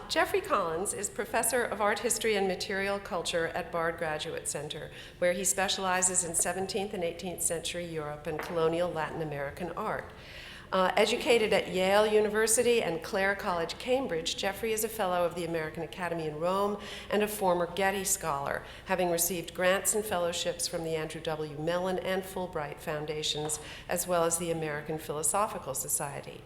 Jeffrey Collins is professor of art history and material culture at Bard Graduate Center, where he specializes in 17th and 18th century Europe and colonial Latin American art. Educated at Yale University and Clare College, Cambridge, Jeffrey is a fellow of the American Academy in Rome and a former Getty Scholar, having received grants and fellowships from the Andrew W. Mellon and Fulbright Foundations, as well as the American Philosophical Society.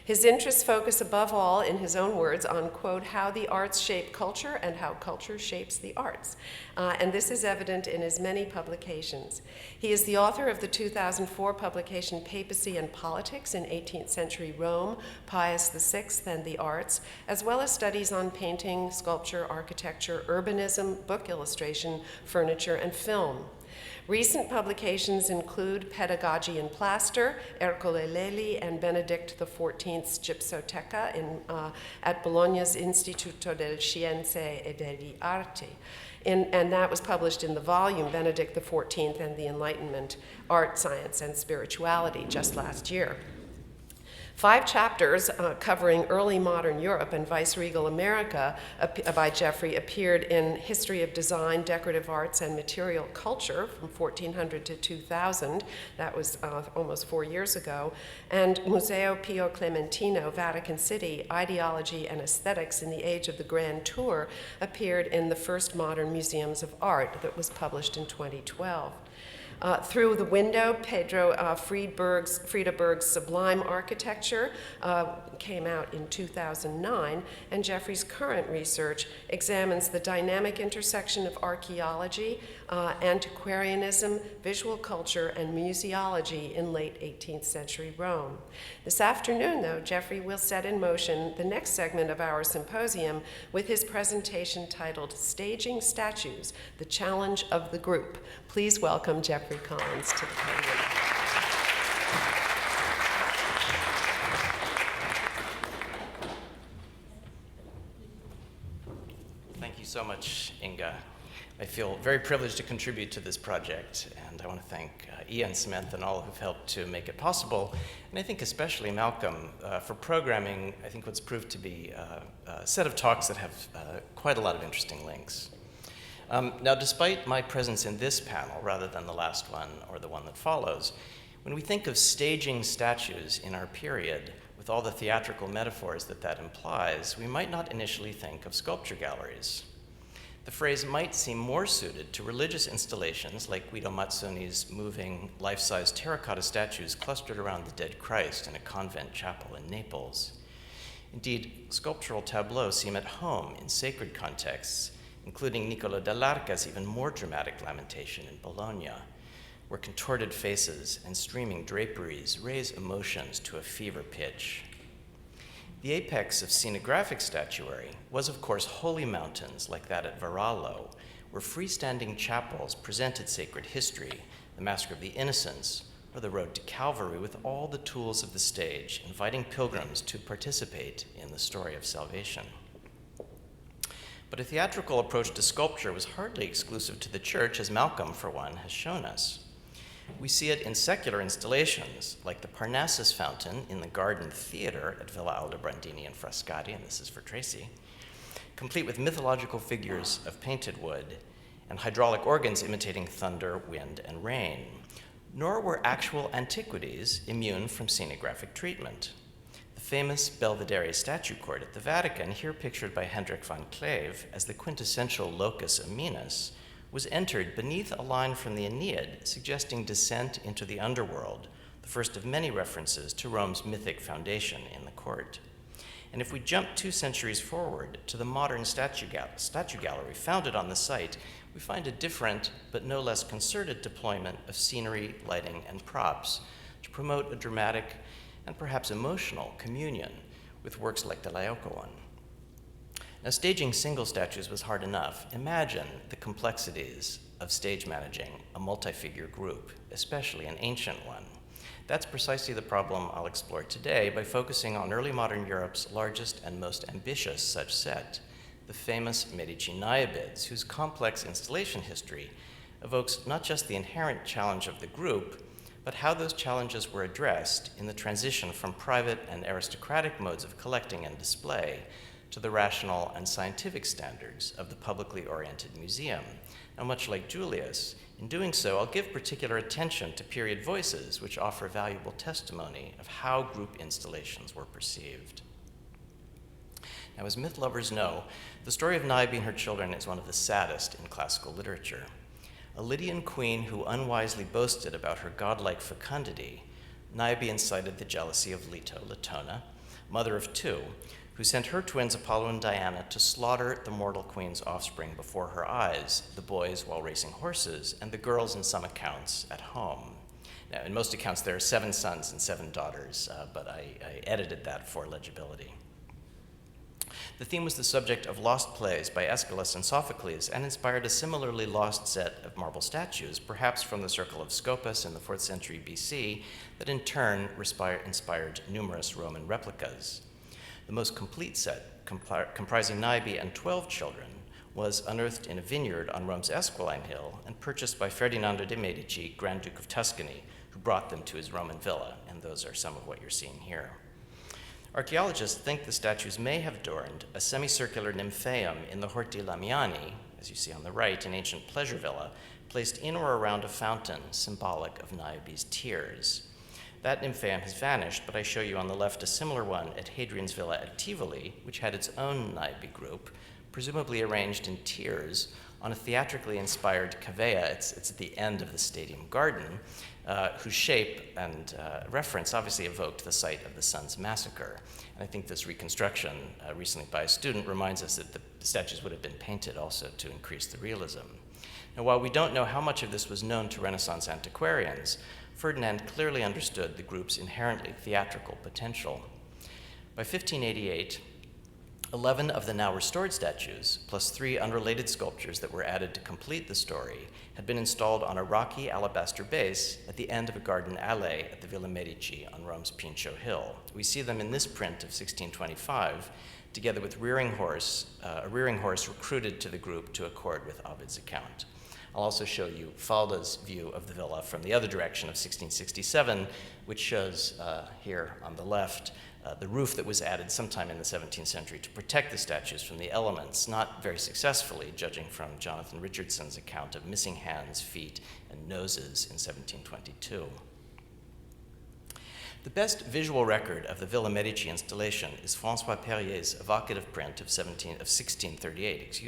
His interests focus above all, in his own words, on, quote, how the arts shape culture and how culture shapes the arts. And this is evident in his many publications. He is the author of the 2004 publication Papacy and Politics in 18th Century Rome, Pius VI and the Arts, as well as studies on painting, sculpture, architecture, urbanism, book illustration, furniture, and film. Recent publications include Pedagogy in Plaster, Ercole Lely and Benedict XIV's Gypsoteca at Bologna's Istituto delle Scienze e degli Arti. And that was published in the volume Benedict XIV and the Enlightenment, Art, Science, and Spirituality just last year. 5 chapters covering early modern Europe and viceregal America by Jeffrey appeared in History of Design, Decorative Arts, and Material Culture from 1400 to 2000. That was almost 4 years ago. And Museo Pio Clementino, Vatican City, Ideology and Aesthetics in the Age of the Grand Tour appeared in the First Modern Museums of Art that was published in 2012. Through the Window, Pedro Friedeberg's Sublime Architecture came out in 2009, and Jeffrey's current research examines the dynamic intersection of archaeology, antiquarianism, visual culture, and museology in late 18th century Rome. This afternoon, though, Jeffrey will set in motion the next segment of our symposium with his presentation titled Staging Statues, The Challenge of the Group. Please welcome Jeffrey Collins to the podium. Thank you so much, Inga. I feel very privileged to contribute to this project, and I want to thank Ian Smith and all who've helped to make it possible, and I think especially Malcolm for programming, I think what's proved to be a set of talks that have quite a lot of interesting links. Now, despite my presence in this panel rather than the last one or the one that follows, when we think of staging statues in our period, with all the theatrical metaphors that implies, we might not initially think of sculpture galleries. The phrase might seem more suited to religious installations like Guido Mazzoni's moving life-size terracotta statues clustered around the dead Christ in a convent chapel in Naples. Indeed, sculptural tableaux seem at home in sacred contexts, including Niccolò dell'Arca's even more dramatic Lamentation in Bologna, where contorted faces and streaming draperies raise emotions to a fever pitch. The apex of scenographic statuary was, of course, holy mountains like that at Varallo, where freestanding chapels presented sacred history, the Mask of the Innocents, or the Road to Calvary, with all the tools of the stage, inviting pilgrims to participate in the story of salvation. But a theatrical approach to sculpture was hardly exclusive to the church, as Malcolm, for one, has shown us. We see it in secular installations, like the Parnassus Fountain in the Garden Theater at Villa Aldobrandini and Frascati, and this is for Tracy, complete with mythological figures of painted wood and hydraulic organs imitating thunder, wind, and rain. Nor were actual antiquities immune from scenographic treatment. The famous Belvedere statue court at the Vatican, here pictured by Hendrik van Cleve as the quintessential locus of Minos, was entered beneath a line from the Aeneid suggesting descent into the underworld, the first of many references to Rome's mythic foundation in the court. And if we jump 2 centuries forward to the modern statue gallery founded on the site, we find a different but no less concerted deployment of scenery, lighting, and props to promote a dramatic and perhaps emotional communion with works like the Laocoon. Now, staging single statues was hard enough. Imagine the complexities of stage managing a multi-figure group, especially an ancient one. That's precisely the problem I'll explore today by focusing on early modern Europe's largest and most ambitious such set, the famous Medici Naiabids, whose complex installation history evokes not just the inherent challenge of the group, but how those challenges were addressed in the transition from private and aristocratic modes of collecting and display to the rational and scientific standards of the publicly oriented museum. Now, much like Julius, in doing so, I'll give particular attention to period voices, which offer valuable testimony of how group installations were perceived. Now, as myth lovers know, the story of Niobe and her children is one of the saddest in classical literature. A Lydian queen who unwisely boasted about her godlike fecundity, Niobe incited the jealousy of Leto, Latona, mother of two, who sent her twins Apollo and Diana to slaughter the mortal queen's offspring before her eyes, the boys while racing horses, and the girls in some accounts at home. Now, in most accounts, there are 7 sons and 7 daughters, but I edited that for legibility. The theme was the subject of lost plays by Aeschylus and Sophocles and inspired a similarly lost set of marble statues, perhaps from the circle of Scopas in the 4th century BC, that in turn inspired numerous Roman replicas. The most complete set, comprising Niobe and 12 children, was unearthed in a vineyard on Rome's Esquiline Hill and purchased by Ferdinando de' Medici, Grand Duke of Tuscany, who brought them to his Roman villa, and those are some of what you're seeing here. Archaeologists think the statues may have adorned a semicircular nymphaeum in the Horti Lamiani, as you see on the right, an ancient pleasure villa, placed in or around a fountain symbolic of Niobe's tears. That nymphaeum has vanished, but I show you on the left a similar one at Hadrian's villa at Tivoli, which had its own Niobe group, presumably arranged in tiers on a theatrically inspired cavea. It's at the end of the stadium garden, whose shape and reference obviously evoked the site of the Sons Massacre. And I think this reconstruction recently by a student reminds us that the statues would have been painted also to increase the realism. Now, while we don't know how much of this was known to Renaissance antiquarians, Ferdinand clearly understood the group's inherently theatrical potential. By 1588, 11 of the now restored statues, plus 3 unrelated sculptures that were added to complete the story, had been installed on a rocky alabaster base at the end of a garden alley at the Villa Medici on Rome's Pincio Hill. We see them in this print of 1625, together with a rearing horse recruited to the group to accord with Ovid's account. I'll also show you Falda's view of the villa from the other direction of 1667, which shows here on the left the roof that was added sometime in the 17th century to protect the statues from the elements, not very successfully, judging from Jonathan Richardson's account of missing hands, feet, and noses in 1722. The best visual record of the Villa Medici installation is François Perrier's evocative print of 1638,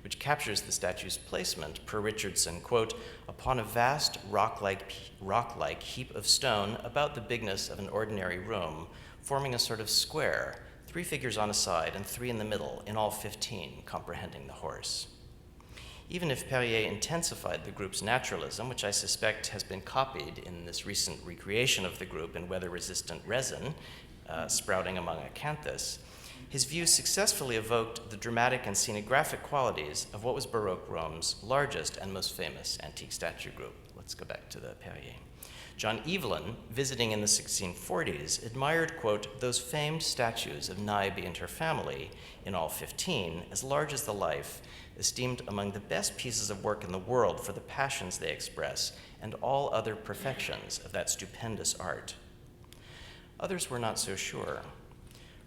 which captures the statue's placement, per Richardson, quote, upon a vast rock-like heap of stone about the bigness of an ordinary room, forming a sort of square, 3 figures on a side and 3 in the middle, in all 15, comprehending the horse. Even if Perrier intensified the group's naturalism, which I suspect has been copied in this recent recreation of the group in weather-resistant resin, sprouting among acanthus, his view successfully evoked the dramatic and scenographic qualities of what was Baroque Rome's largest and most famous antique statue group. Let's go back to the Perrier. John Evelyn, visiting in the 1640s, admired, quote, those famed statues of Niobe and her family, in all 15, as large as the life, esteemed among the best pieces of work in the world for the passions they express and all other perfections of that stupendous art. Others were not so sure.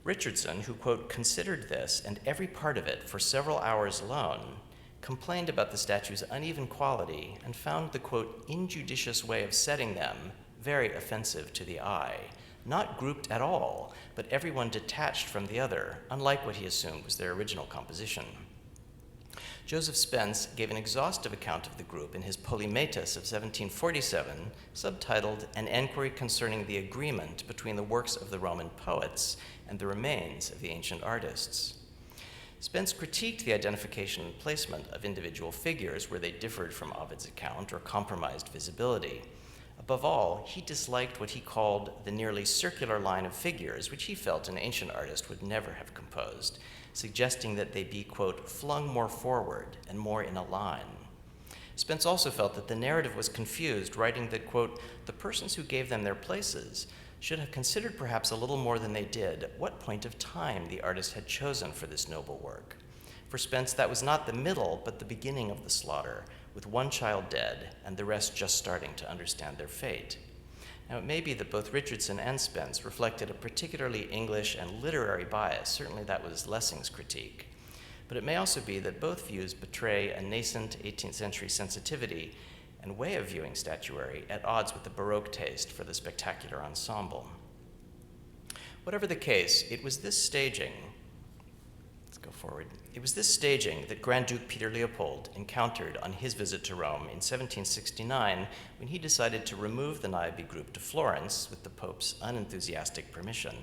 Richardson, who, quote, considered this and every part of it for several hours alone, complained about the statue's uneven quality and found the, quote, injudicious way of setting them very offensive to the eye, not grouped at all, but everyone detached from the other, unlike what he assumed was their original composition. Joseph Spence gave an exhaustive account of the group in his Polymetus of 1747, subtitled An Enquiry Concerning the Agreement Between the Works of the Roman Poets and the Remains of the Ancient Artists. Spence critiqued the identification and placement of individual figures where they differed from Ovid's account or compromised visibility. Above all, he disliked what he called the nearly circular line of figures, which he felt an ancient artist would never have composed, suggesting that they be, quote, flung more forward and more in a line. Spence also felt that the narrative was confused, writing that, quote, the persons who gave them their places should have considered perhaps a little more than they did what point of time the artist had chosen for this noble work. For Spence, that was not the middle, but the beginning of the slaughter, with one child dead and the rest just starting to understand their fate. Now, it may be that both Richardson and Spence reflected a particularly English and literary bias. Certainly that was Lessing's critique. But it may also be that both views betray a nascent 18th century sensitivity and way of viewing statuary at odds with the Baroque taste for the spectacular ensemble. Whatever the case, it was this staging that Grand Duke Peter Leopold encountered on his visit to Rome in 1769 when he decided to remove the Niobe group to Florence with the Pope's unenthusiastic permission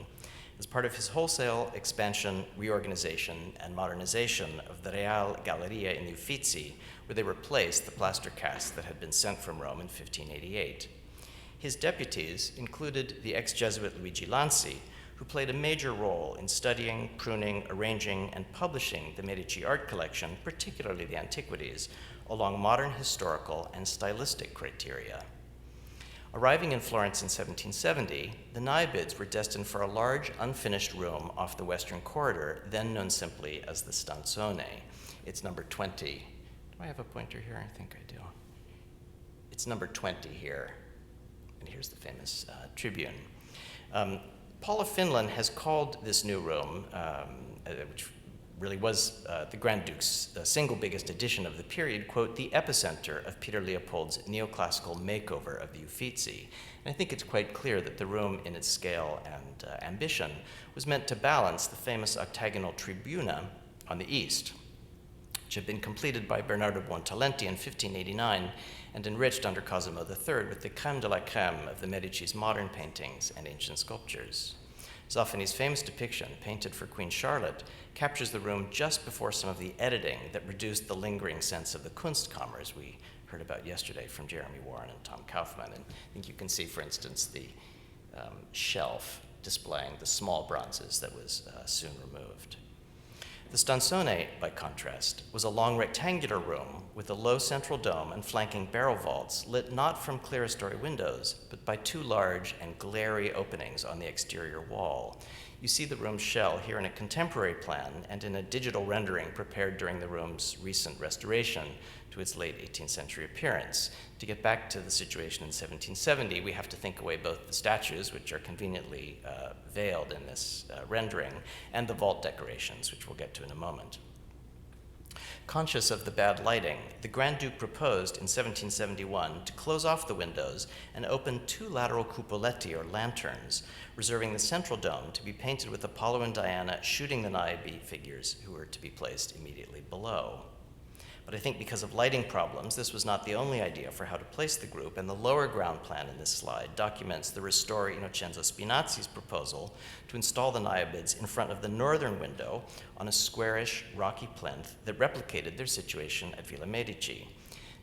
as part of his wholesale expansion, reorganization, and modernization of the Real Galleria in the Uffizi, where they replaced the plaster casts that had been sent from Rome in 1588. His deputies included the ex-Jesuit Luigi Lanzi, who played a major role in studying, pruning, arranging, and publishing the Medici art collection, particularly the antiquities, along modern historical and stylistic criteria. Arriving in Florence in 1770, the Niobids were destined for a large, unfinished room off the western corridor, then known simply as the Stanzone. It's number 20. Do I have a pointer here? I think I do. It's number 20 here. And here's the famous tribune. Paul of Finland has called this new room, which really was the Grand Duke's single biggest addition of the period, quote, the epicenter of Peter Leopold's neoclassical makeover of the Uffizi. And I think it's quite clear that the room in its scale and ambition was meant to balance the famous octagonal tribuna on the east, which had been completed by Bernardo Buontalenti in 1589 and enriched under Cosimo III with the crème de la crème of the Medici's modern paintings and ancient sculptures. Zoffany's famous depiction, painted for Queen Charlotte, captures the room just before some of the editing that reduced the lingering sense of the Kunstkammer, as we heard about yesterday from Jeremy Warren and Tom Kaufman. And I think you can see, for instance, the shelf displaying the small bronzes that was soon removed. The Stanzone, by contrast, was a long rectangular room with a low central dome and flanking barrel vaults lit not from clerestory windows, but by two large and glary openings on the exterior wall. You see the room's shell here in a contemporary plan and in a digital rendering prepared during the room's recent restoration to its late 18th century appearance. To get back to the situation in 1770, we have to think away both the statues, which are conveniently veiled in this rendering, and the vault decorations, which we'll get to in a moment. Conscious of the bad lighting, the Grand Duke proposed in 1771 to close off the windows and open two lateral cupoletti, or lanterns, reserving the central dome to be painted with Apollo and Diana shooting the Niobe figures who were to be placed immediately below. But I think because of lighting problems, this was not the only idea for how to place the group, and the lower ground plan in this slide documents the restorer Innocenzo Spinazzi's proposal to install the Niobids in front of the northern window on a squarish, rocky plinth that replicated their situation at Villa Medici.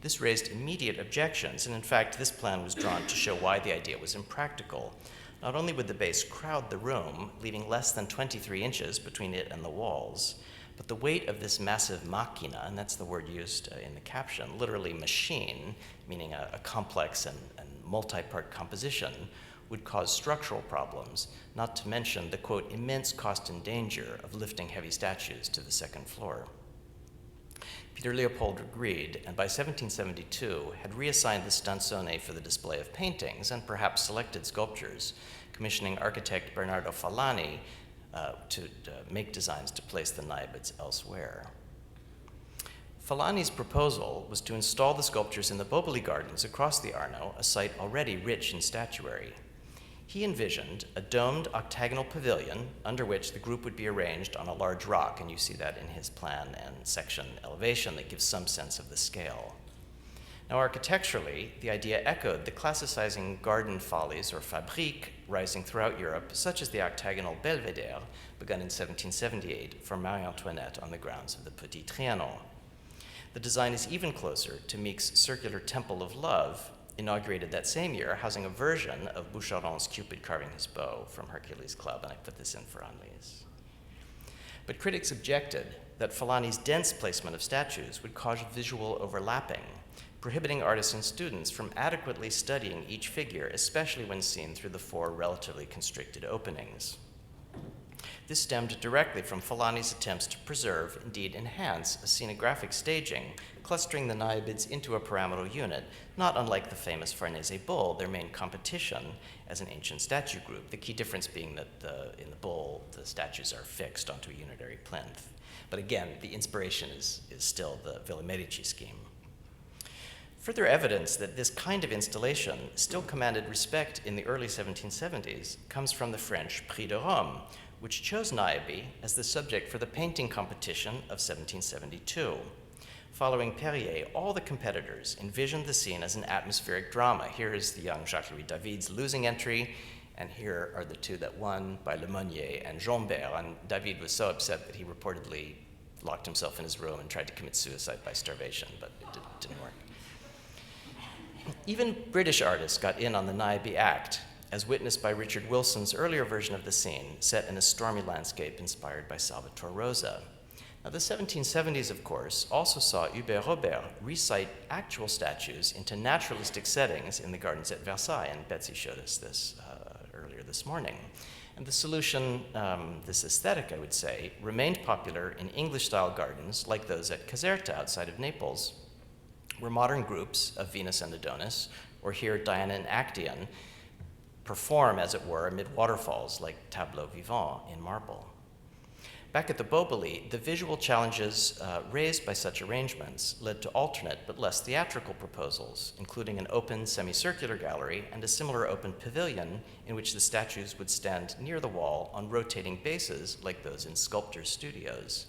This raised immediate objections, and in fact, this plan was drawn to show why the idea was impractical. Not only would the base crowd the room, leaving less than 23 inches between it and the walls, but the weight of this massive machina, and that's the word used in the caption, literally machine, meaning a complex and multi-part composition, would cause structural problems, not to mention the, quote, immense cost and danger of lifting heavy statues to the second floor. Peter Leopold agreed, and by 1772 had reassigned the Stanzone for the display of paintings and perhaps selected sculptures, commissioning architect Bernardo Falani to make designs to place the Niobids elsewhere. Falani's proposal was to install the sculptures in the Boboli Gardens across the Arno, a site already rich in statuary. He envisioned a domed octagonal pavilion under which the group would be arranged on a large rock, and you see that in his plan and section elevation that gives some sense of the scale. Now, architecturally, the idea echoed the classicizing garden follies, or fabriques, rising throughout Europe, such as the octagonal Belvedere, begun in 1778 for Marie Antoinette on the grounds of the Petit Trianon. The design is even closer to Meek's circular Temple of Love, inaugurated that same year, housing a version of Boucheron's Cupid carving his bow from Hercules Club, and I put this in for Annelise. But critics objected that Falani's dense placement of statues would cause visual overlapping, prohibiting artists and students from adequately studying each figure, especially when seen through the four relatively constricted openings. This stemmed directly from Falani's attempts to preserve, indeed enhance, a scenographic staging, clustering the Naiabids into a pyramidal unit, not unlike the famous Farnese bull, their main competition as an ancient statue group, the key difference being that in the bull, the statues are fixed onto a unitary plinth. But again, the inspiration is still the Villa Medici scheme. Further evidence that this kind of installation still commanded respect in the early 1770s comes from the French Prix de Rome, which chose Niobe as the subject for the painting competition of 1772. Following Perrier, all the competitors envisioned the scene as an atmospheric drama. Here is the young Jacques-Louis David's losing entry, and here are the two that won by Lemonnier and Jambert. And David was so upset that he reportedly locked himself in his room and tried to commit suicide by starvation, but it didn't work. Even British artists got in on the Niobe act, as witnessed by Richard Wilson's earlier version of the scene, set in a stormy landscape inspired by Salvator Rosa. Now, the 1770s, of course, also saw Hubert Robert recite actual statues into naturalistic settings in the gardens at Versailles, and Betsy showed us this earlier this morning. And the solution, this aesthetic, I would say, remained popular in English-style gardens like those at Caserta outside of Naples, where modern groups of Venus and Adonis, or here Diana and Actaeon, perform, as it were, amid waterfalls like tableaux vivants in marble. Back at the Boboli, the visual challenges raised by such arrangements led to alternate but less theatrical proposals, including an open semicircular gallery and a similar open pavilion in which the statues would stand near the wall on rotating bases like those in sculptors' studios.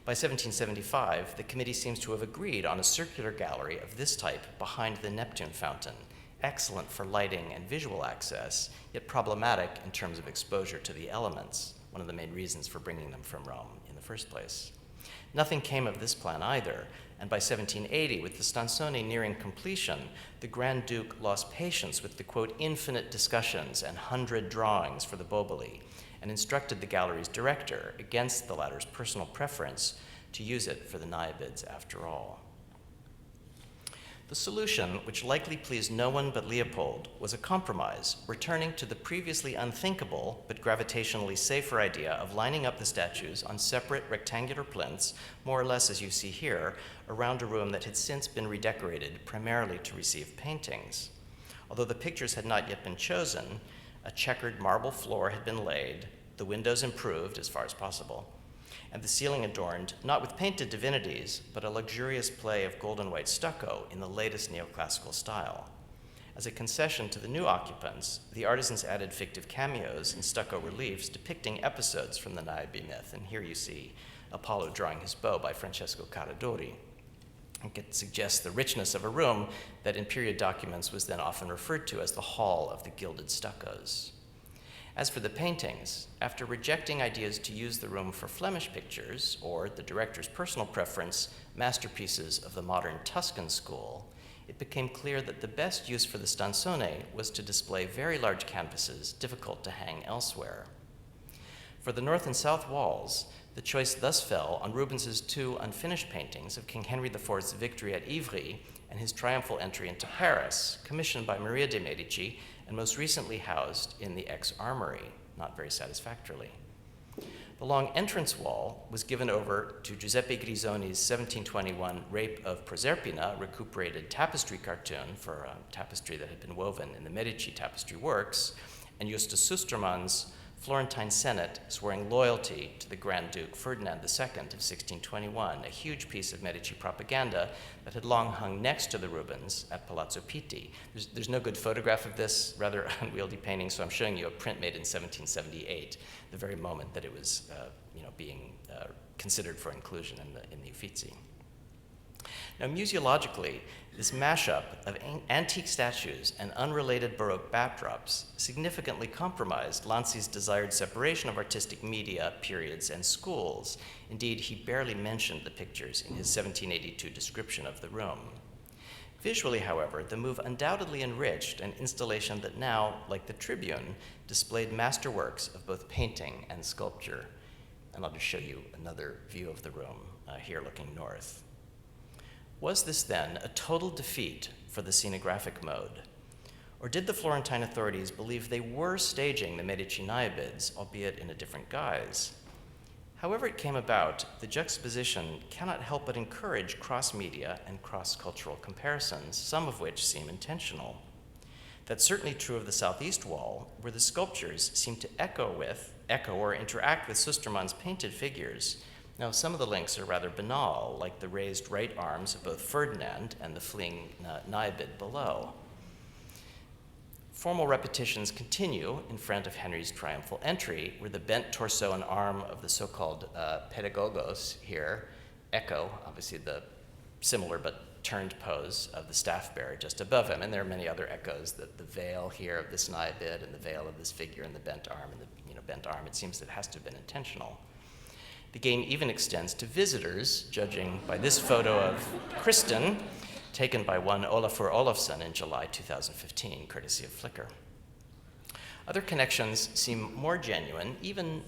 By 1775, the committee seems to have agreed on a circular gallery of this type behind the Neptune fountain, excellent for lighting and visual access, yet problematic in terms of exposure to the elements, one of the main reasons for bringing them from Rome in the first place. Nothing came of this plan either, and by 1780, with the Stanzone nearing completion, the Grand Duke lost patience with the, quote, infinite discussions and 100 drawings for the Boboli, and instructed the gallery's director, against the latter's personal preference, to use it for the Niobids after all. The solution, which likely pleased no one but Leopold, was a compromise, returning to the previously unthinkable but gravitationally safer idea of lining up the statues on separate rectangular plinths, more or less as you see here, around a room that had since been redecorated primarily to receive paintings. Although the pictures had not yet been chosen, a checkered marble floor had been laid, the windows improved as far as possible, and the ceiling adorned not with painted divinities, but a luxurious play of gold and white stucco in the latest neoclassical style. As a concession to the new occupants, the artisans added fictive cameos and stucco reliefs depicting episodes from the Niobe myth, and here you see Apollo drawing his bow by Francesco Caradori. It suggests the richness of a room that in period documents was then often referred to as the Hall of the Gilded Stuccos. As for the paintings, after rejecting ideas to use the room for Flemish pictures, or the director's personal preference, masterpieces of the modern Tuscan school, it became clear that the best use for the Stanzone was to display very large canvases difficult to hang elsewhere. For the north and south walls, the choice thus fell on Rubens's two unfinished paintings of King Henry IV's victory at Ivry and his triumphal entry into Paris, commissioned by Maria de' Medici and most recently housed in the ex-armory, not very satisfactorily. The long entrance wall was given over to Giuseppe Grisoni's 1721 Rape of Proserpina, recuperated tapestry cartoon for a tapestry that had been woven in the Medici tapestry works, and Justus Sustermann's Florentine Senate swearing loyalty to the Grand Duke Ferdinand II of 1621, a huge piece of Medici propaganda that had long hung next to the Rubens at Palazzo Pitti. There's no good photograph of this rather unwieldy painting, so I'm showing you a print made in 1778, the very moment that it was being considered for inclusion in the Uffizi. Now, museologically, this mashup of antique statues and unrelated Baroque backdrops significantly compromised Lanzi's desired separation of artistic media, periods, and schools. Indeed, he barely mentioned the pictures in his 1782 description of the room. Visually, however, the move undoubtedly enriched an installation that now, like the Tribune, displayed masterworks of both painting and sculpture. And I'll just show you another view of the room here looking north. Was this then a total defeat for the scenographic mode? Or did the Florentine authorities believe they were staging the Medici Naiabids, albeit in a different guise? However it came about, the juxtaposition cannot help but encourage cross-media and cross-cultural comparisons, some of which seem intentional. That's certainly true of the southeast wall, where the sculptures seem to echo or interact with Sustermann's painted figures. Now, some of the links are rather banal, like the raised right arms of both Ferdinand and the fleeing Naiabid below. Formal repetitions continue in front of Henry's triumphal entry, where the bent torso and arm of the so-called pedagogos here echo, obviously, the similar but turned pose of the staff bearer just above him. And there are many other echoes, the veil here of this Naiabid and the veil of this figure and the bent arm and the bent arm. It seems that it has to have been intentional. The game even extends to visitors, judging by this photo of Kristen, taken by one Olafur Olafsson in July 2015, courtesy of Flickr. Other connections seem more genuine, even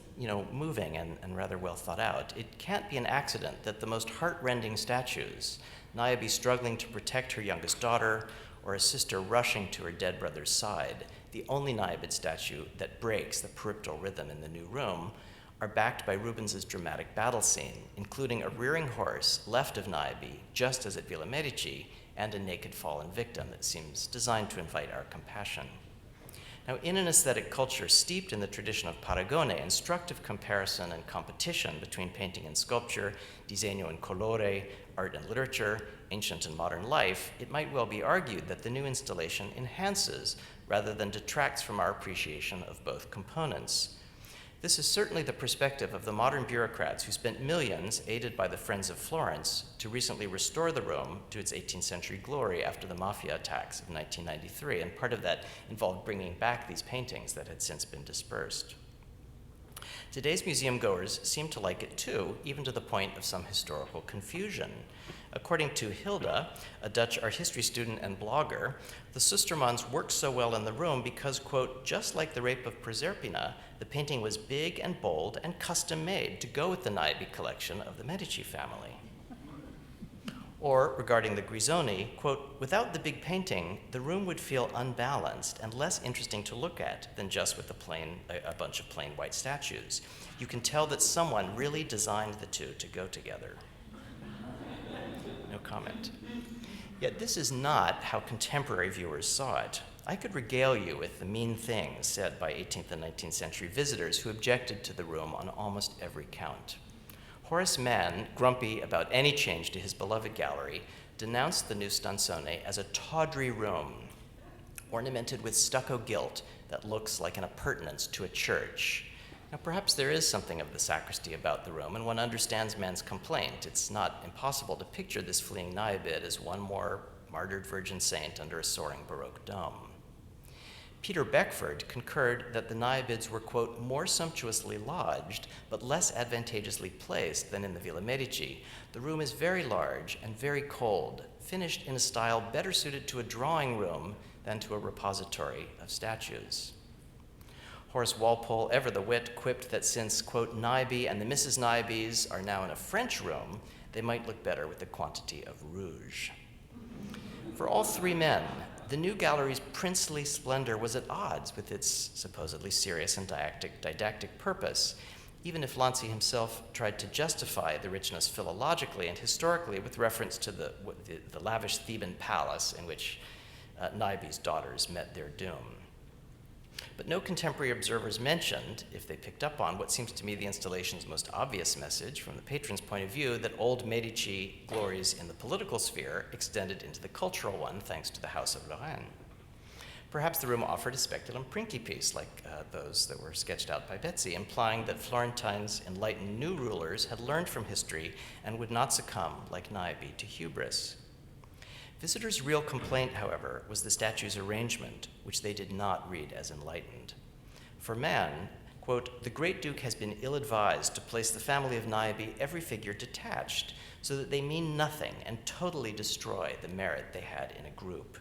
moving and rather well thought out. It can't be an accident that the most heart-rending statues, Niobe struggling to protect her youngest daughter, or a sister rushing to her dead brother's side, the only Niobe statue that breaks the peripteral rhythm in the new room, are backed by Rubens's dramatic battle scene, including a rearing horse left of Niobe, just as at Villa Medici, and a naked fallen victim that seems designed to invite our compassion. Now, in an aesthetic culture steeped in the tradition of paragone, instructive comparison and competition between painting and sculpture, disegno and colore, art and literature, ancient and modern life, it might well be argued that the new installation enhances rather than detracts from our appreciation of both components. This is certainly the perspective of the modern bureaucrats who spent millions, aided by the Friends of Florence, to recently restore the Rome to its 18th century glory after the mafia attacks of 1993, and part of that involved bringing back these paintings that had since been dispersed. Today's museum goers seem to like it too, even to the point of some historical confusion. According to Hilda, a Dutch art history student and blogger, the Sustermanns worked so well in the room because, quote, just like the Rape of Proserpina, the painting was big and bold and custom-made to go with the Niobe collection of the Medici family. Or, regarding the Grisoni, quote, without the big painting, the room would feel unbalanced and less interesting to look at than just with a bunch of plain white statues. You can tell that someone really designed the two to go together. No comment. Yet this is not how contemporary viewers saw it. I could regale you with the mean things said by 18th and 19th century visitors who objected to the room on almost every count. Horace Mann, grumpy about any change to his beloved gallery, denounced the new stanzone as a tawdry room, ornamented with stucco gilt that looks like an appurtenance to a church. Now, perhaps there is something of the sacristy about the room, and one understands Mann's complaint. It's not impossible to picture this fleeing Niobe as one more martyred virgin saint under a soaring Baroque dome. Peter Beckford concurred that the Niobids were, quote, more sumptuously lodged, but less advantageously placed than in the Villa Medici. The room is very large and very cold, finished in a style better suited to a drawing room than to a repository of statues. Horace Walpole, ever the wit, quipped that since, quote, Niobe and the Mrs. Niobes are now in a French room, they might look better with a quantity of rouge. For all three men, the new gallery's princely splendor was at odds with its supposedly serious and didactic purpose, even if Lanzi himself tried to justify the richness philologically and historically with reference to the lavish Theban palace in which Niobe's daughters met their doom. But no contemporary observers mentioned, if they picked up on what seems to me the installation's most obvious message from the patron's point of view, that old Medici glories in the political sphere extended into the cultural one thanks to the House of Lorraine. Perhaps the room offered a speculum principis like those that were sketched out by Betsy, implying that Florentine's enlightened new rulers had learned from history and would not succumb like Niobe to hubris. Visitors' real complaint, however, was the statue's arrangement, which they did not read as enlightened. For Mann, quote, the great duke has been ill-advised to place the family of Niobe, every figure detached, so that they mean nothing and totally destroy the merit they had in a group.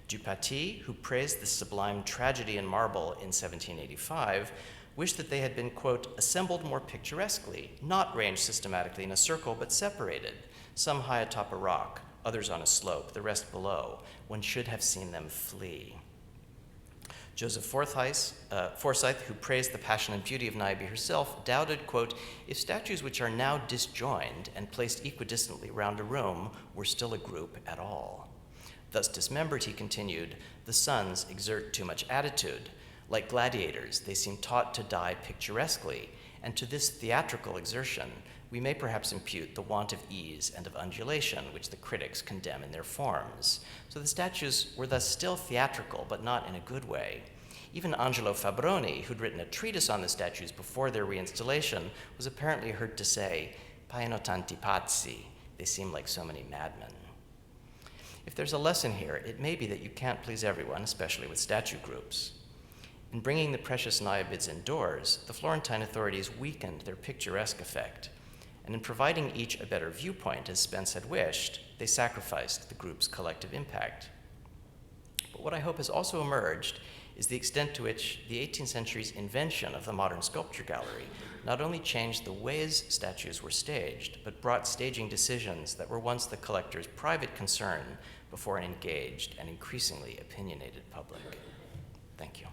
Dupaty, who praised the sublime tragedy in marble in 1785, wished that they had been, quote, assembled more picturesquely, not ranged systematically in a circle, but separated, some high atop a rock, others on a slope, the rest below. One should have seen them flee. Joseph Forsyth, who praised the passion and beauty of Niobe herself, doubted, quote, if statues which are now disjoined and placed equidistantly round a room were still a group at all. Thus dismembered, he continued, the sons exert too much attitude. Like gladiators, they seem taught to die picturesquely, and to this theatrical exertion, we may perhaps impute the want of ease and of undulation which the critics condemn in their forms. So the statues were thus still theatrical, but not in a good way. Even Angelo Fabroni, who'd written a treatise on the statues before their reinstallation, was apparently heard to say, paiono tanti pazzi, they seem like so many madmen. If there's a lesson here, it may be that you can't please everyone, especially with statue groups. In bringing the precious Niobids indoors, the Florentine authorities weakened their picturesque effect, and in providing each a better viewpoint, as Spence had wished, they sacrificed the group's collective impact. But what I hope has also emerged is the extent to which the 18th century's invention of the modern sculpture gallery not only changed the ways statues were staged, but brought staging decisions that were once the collector's private concern before an engaged and increasingly opinionated public. Thank you.